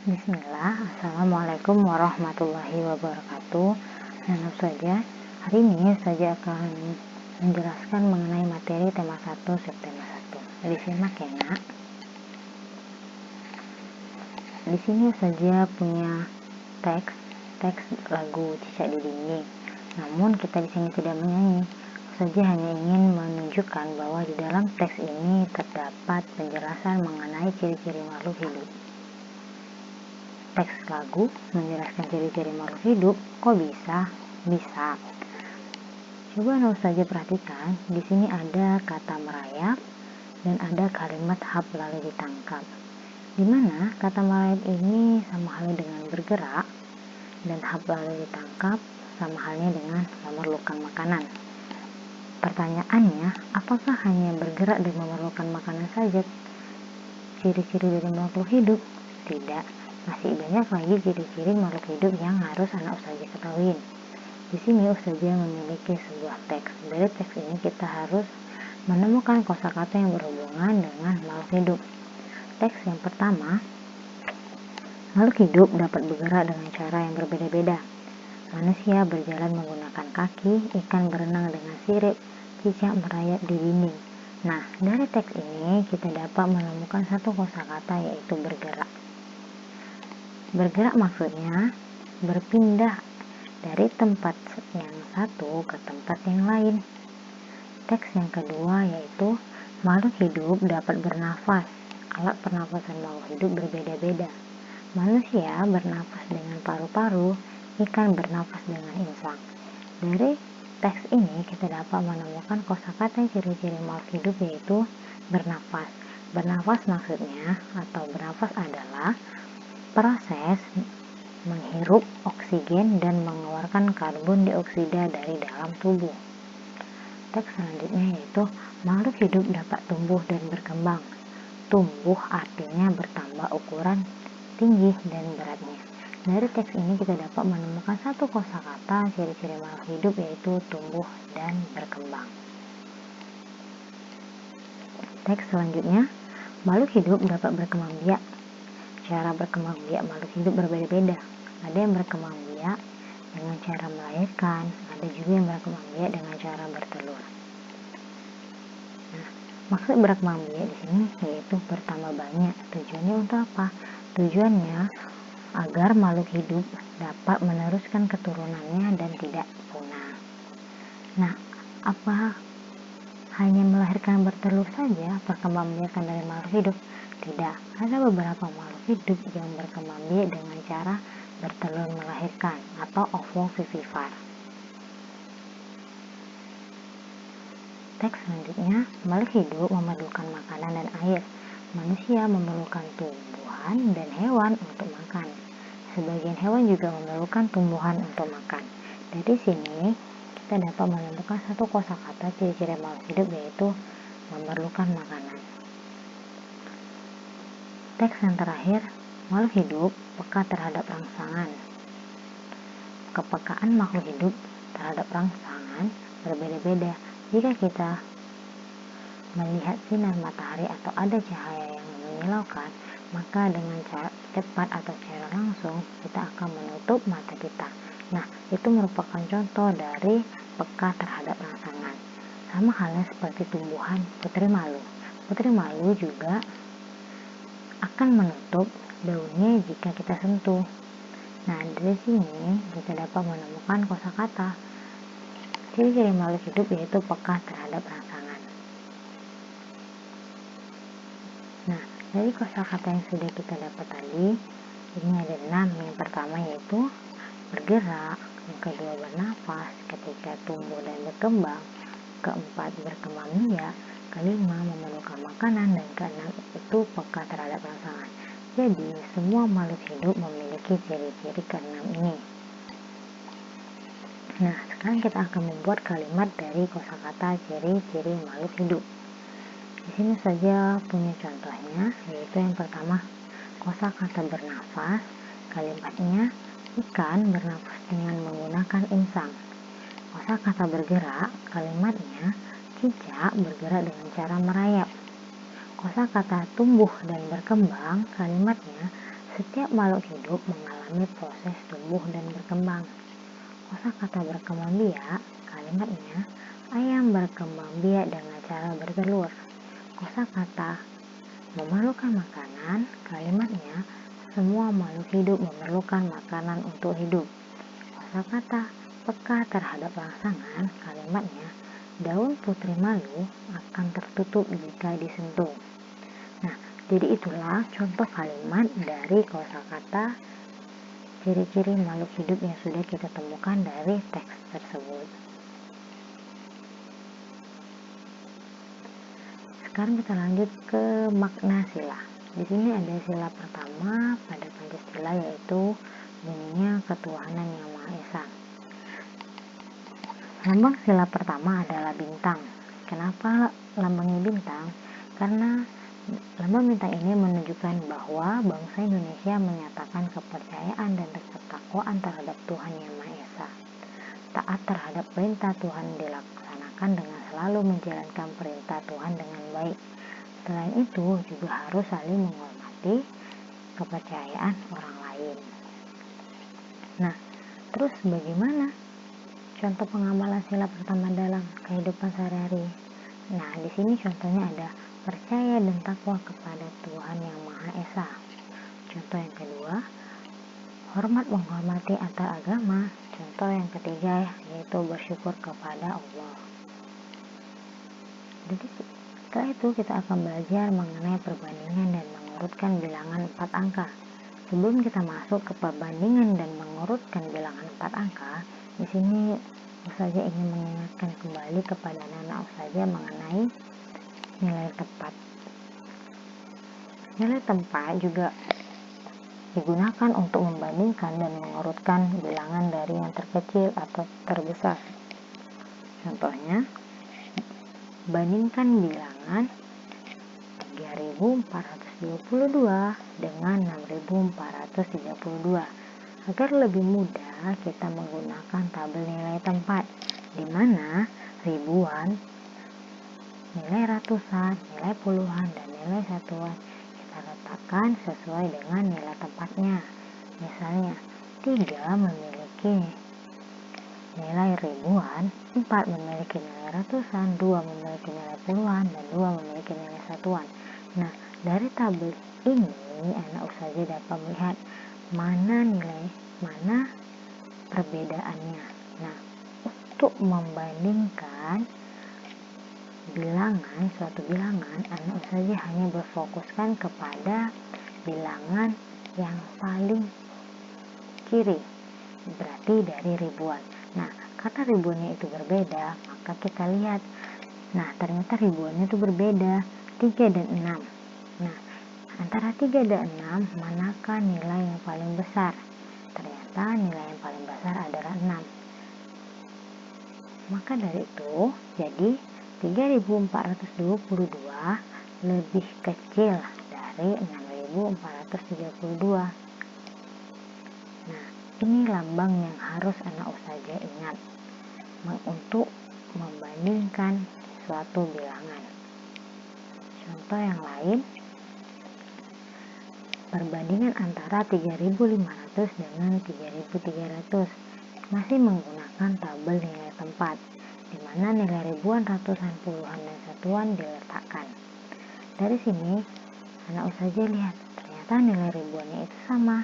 Bismillah, Assalamualaikum warahmatullahi wabarakatuh. Langsung saja, hari ini saya akan menjelaskan mengenai materi tema 1 subtema 1. Disimak ya nak. Di sini saja punya teks lagu Cicak di Dinding. Namun kita di sini tidak menyanyi. Saja hanya ingin menunjukkan bahwa di dalam teks ini terdapat penjelasan mengenai ciri-ciri makhluk hidup. Teks lagu menjelaskan ciri-ciri makhluk hidup. Kok bisa? Bisa. Coba saja perhatikan, di sini ada kata merayap dan ada kalimat hap lalu ditangkap. Di mana kata merayap ini sama halnya dengan bergerak dan hap lalu ditangkap sama halnya dengan memerlukan makanan. Pertanyaannya, apakah hanya bergerak dan memerlukan makanan saja ciri-ciri dari makhluk hidup? Tidak, masih banyak lagi ciri-ciri makhluk hidup yang harus anak ustazah ketahui. Di sini ustazah memiliki sebuah teks. Dari teks ini kita harus menemukan kosakata yang berhubungan dengan makhluk hidup. Teks yang pertama, makhluk hidup dapat bergerak dengan cara yang berbeda-beda. Manusia berjalan menggunakan kaki, ikan berenang dengan sirip, cicak merayap di dinding. Nah, dari teks ini kita dapat menemukan satu kosakata yaitu bergerak. Bergerak maksudnya berpindah dari tempat yang satu ke tempat yang lain. Teks yang kedua yaitu makhluk hidup dapat bernafas. Alat pernafasan makhluk hidup berbeda-beda. Manusia bernafas dengan paru-paru, ikan bernafas dengan insang. Dari teks ini kita dapat menemukan kosakata ciri-ciri makhluk hidup yaitu bernafas. Bernafas maksudnya atau bernafas adalah proses menghirup oksigen dan mengeluarkan karbon dioksida dari dalam tubuh. Teks selanjutnya yaitu makhluk hidup dapat tumbuh dan berkembang. Tumbuh artinya bertambah ukuran, tinggi, dan beratnya. Dari teks ini kita dapat menemukan satu kosakata ciri-ciri makhluk hidup yaitu tumbuh dan berkembang. Teks selanjutnya, makhluk hidup dapat berkembang biak. Cara berkembang biak makhluk hidup berbeda-beda. Ada yang berkembang biak dengan cara melahirkan, ada juga yang berkembang biak dengan cara bertelur. Nah, maksud berkembang biak di sini yaitu bertambah banyak. Tujuannya untuk apa? Tujuannya agar makhluk hidup dapat meneruskan keturunannya dan tidak punah. Nah, apa hanya melahirkan bertelur saja perkembangbiakan dari makhluk hidup? Tidak, ada beberapa makhluk hidup yang berkembang biak dengan cara bertelur melahirkan atau ovovivipar. Teks selanjutnya, makhluk hidup memerlukan makanan dan air. Manusia memerlukan tumbuhan dan hewan untuk makan. Sebagian hewan juga memerlukan tumbuhan untuk makan. Dari sini kita dapat menemukan satu kosakata ciri-ciri makhluk hidup yaitu memerlukan makanan. Teks yang terakhir, makhluk hidup peka terhadap rangsangan. Kepekaan makhluk hidup terhadap rangsangan berbeda-beda. Jika kita melihat sinar matahari atau ada cahaya yang menyilaukan, maka dengan cara cepat atau secara langsung kita akan menutup mata kita. Nah, itu merupakan contoh dari peka terhadap rangsangan. Sama halnya seperti tumbuhan putri malu. Putri malu juga akan menutup daunnya jika kita sentuh. Nah, dari sini kita dapat menemukan kosakata ciri-ciri makhluk hidup yaitu peka terhadap rangsangan. Nah, dari kosakata yang sudah kita dapat tadi, ini ada 6. Yang pertama yaitu bergerak, yang kedua bernafas, ketiga tumbuh dan berkembang, keempat berkembang biak, kelima memerlukan makanan, dan keenam itu peka terhadap rangsangan. Jadi, semua makhluk hidup memiliki ciri-ciri keenam ini. Nah, sekarang kita akan membuat kalimat dari kosakata ciri-ciri makhluk hidup. Di sini saja punya contohnya, yaitu yang pertama kosakata bernafas. Kalimatnya ikan bernafas dengan menggunakan insang. Kosakata bergerak, kalimatnya cicak bergerak dengan cara merayap. Kosakata tumbuh dan berkembang, kalimatnya Setiap makhluk hidup mengalami proses tumbuh dan berkembang. Kosakata berkembang biak, kalimatnya ayam berkembang biak dengan cara bertelur. Kosakata memerlukan makanan, kalimatnya semua makhluk hidup memerlukan makanan untuk hidup. Kosakata peka terhadap rangsangan, kalimatnya daun putri malu akan tertutup jika disentuh. Nah, jadi itulah contoh kalimat dari kosakata ciri-ciri makhluk hidup yang sudah kita temukan dari teks tersebut. Sekarang kita lanjut ke makna sila. Di sini ada sila pertama pada Pancasila, yaitu bunyinya ketuhanan yang Maha Esa. Lambang sila pertama adalah bintang. Kenapa lambangnya bintang? Karena lambang bintang ini menunjukkan bahwa bangsa Indonesia menyatakan kepercayaan dan ketakwaan terhadap Tuhan Yang Maha Esa. Taat terhadap perintah Tuhan dilaksanakan dengan selalu menjalankan perintah Tuhan dengan baik. Selain itu juga harus saling menghormati kepercayaan orang lain. Nah, terus bagaimana contoh pengamalan sila pertama dalam kehidupan sehari-hari? Nah, di sini contohnya ada percaya dan takwa kepada Tuhan Yang Maha Esa. Contoh yang kedua, hormat menghormati antar agama. Contoh yang ketiga yaitu bersyukur kepada Allah. Jadi setelah itu kita akan belajar mengenai perbandingan dan mengurutkan bilangan 4 angka. Sebelum kita masuk ke perbandingan dan mengurutkan bilangan 4 angka, di sini Ustazah ingin mengingatkan kembali kepada anak-anak Ustazah mengenai nilai tempat. Nilai tempat juga digunakan untuk membandingkan dan mengurutkan bilangan dari yang terkecil atau terbesar. Contohnya, bandingkan bilangan 3.422 dengan 6.432. Agar lebih mudah, kita menggunakan tabel nilai tempat, di mana ribuan, nilai ratusan, nilai puluhan, dan nilai satuan kita letakkan sesuai dengan nilai tempatnya. Misalnya, 3 memiliki nilai ribuan, 4 memiliki nilai ratusan, 2 memiliki nilai puluhan, dan 2 memiliki nilai satuan. Nah, dari tabel ini anak Ustazah dapat melihat mana perbedaannya. Nah, untuk membandingkan suatu bilangan, anak Ustazah hanya berfokuskan kepada bilangan yang paling kiri, berarti dari ribuan. Nah, karena ribuannya itu berbeda, maka kita lihat, nah ternyata ribuannya itu berbeda, 3 dan 6. Nah, antara 3 dan 6, manakah nilai yang paling besar? Ternyata nilai yang paling besar adalah 6. Maka dari itu, jadi 3.422 lebih kecil dari 6.432. Nah, ini lambang yang harus anak Ustazah ingat untuk membandingkan suatu bilangan. Contoh yang lain, perbandingan antara 3.500 dengan 3.300 masih menggunakan tabel nilai tempat, di mana nilai ribuan, ratusan, puluhan, dan satuan diletakkan. Dari sini, anak Ustazah lihat, ternyata nilai ribuannya itu sama.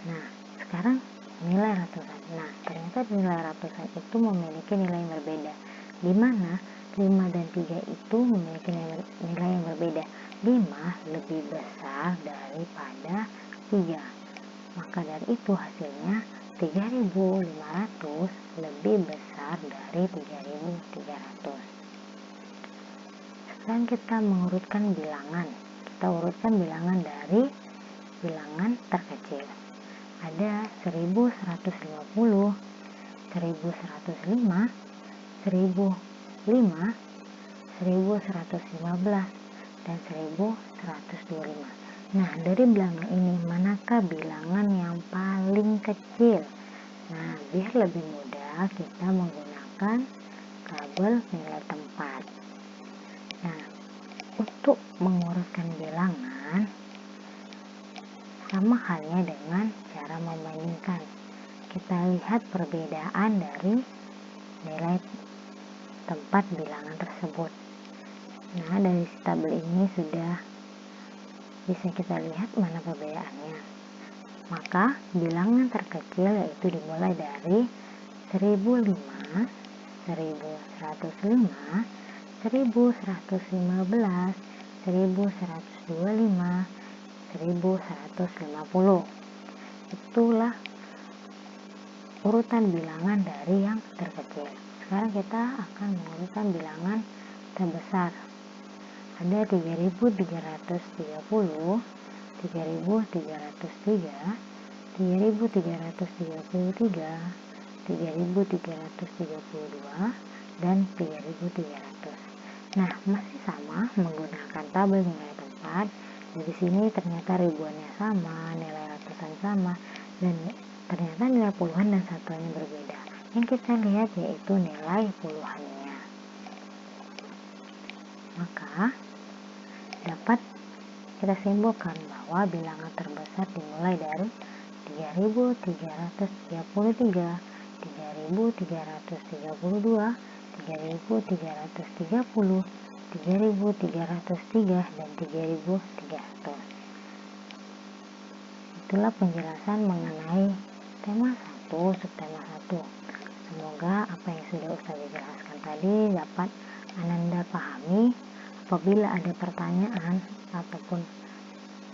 Nah, sekarang nilai ratusan. Nah, ternyata nilai ratusan itu memiliki nilai yang berbeda, di mana 5 dan 3 itu memiliki nilai yang berbeda. 5 lebih besar daripada 3. Maka dari itu hasilnya 3.500 lebih besar dari 3.300. Sekarang kita mengurutkan bilangan. Kita urutkan bilangan dari bilangan terkecil. Ada 1.150, 1.105, 1.005, 1.115, dan 1.125. Nah, dari bilangan ini manakah bilangan yang paling kecil? Nah, biar lebih mudah kita menggunakan tabel nilai tempat. Nah, untuk mengurutkan bilangan, Sama halnya dengan cara membandingkan. Kita lihat perbedaan dari nilai tempat bilangan tersebut. Nah, dari tabel ini sudah bisa kita lihat mana perbedaannya. Maka bilangan terkecil yaitu dimulai dari 1005, 1105, 1115, 1125, 1150. Itulah urutan bilangan dari yang terkecil. Sekarang kita akan mengurutkan bilangan terbesar. Ada 3330, 3303, 3333, 3332, dan 3300. Nah, masih sama menggunakan tabel nilai tempat. Di sini ternyata ribuannya sama, nilai ratusan sama, dan ternyata nilai puluhan dan satuannya berbeda. Yang kita lihat yaitu nilai puluhannya. Maka dapat kita simpulkan bahwa bilangan terbesar dimulai dari 3333, 3332, 3330, 3303, dan 3300. Itulah penjelasan mengenai tema 1, subtema 1. Semoga apa yang sudah Ustazah jelaskan tadi dapat Ananda pahami. Apabila ada pertanyaan ataupun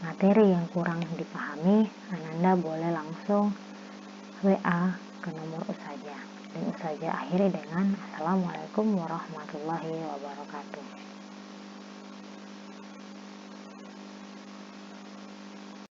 materi yang kurang dipahami, Ananda boleh langsung WA ke nomor Ustazah. Dan Ustazah akhiri dengan Assalamualaikum warahmatullahi wabarakatuh.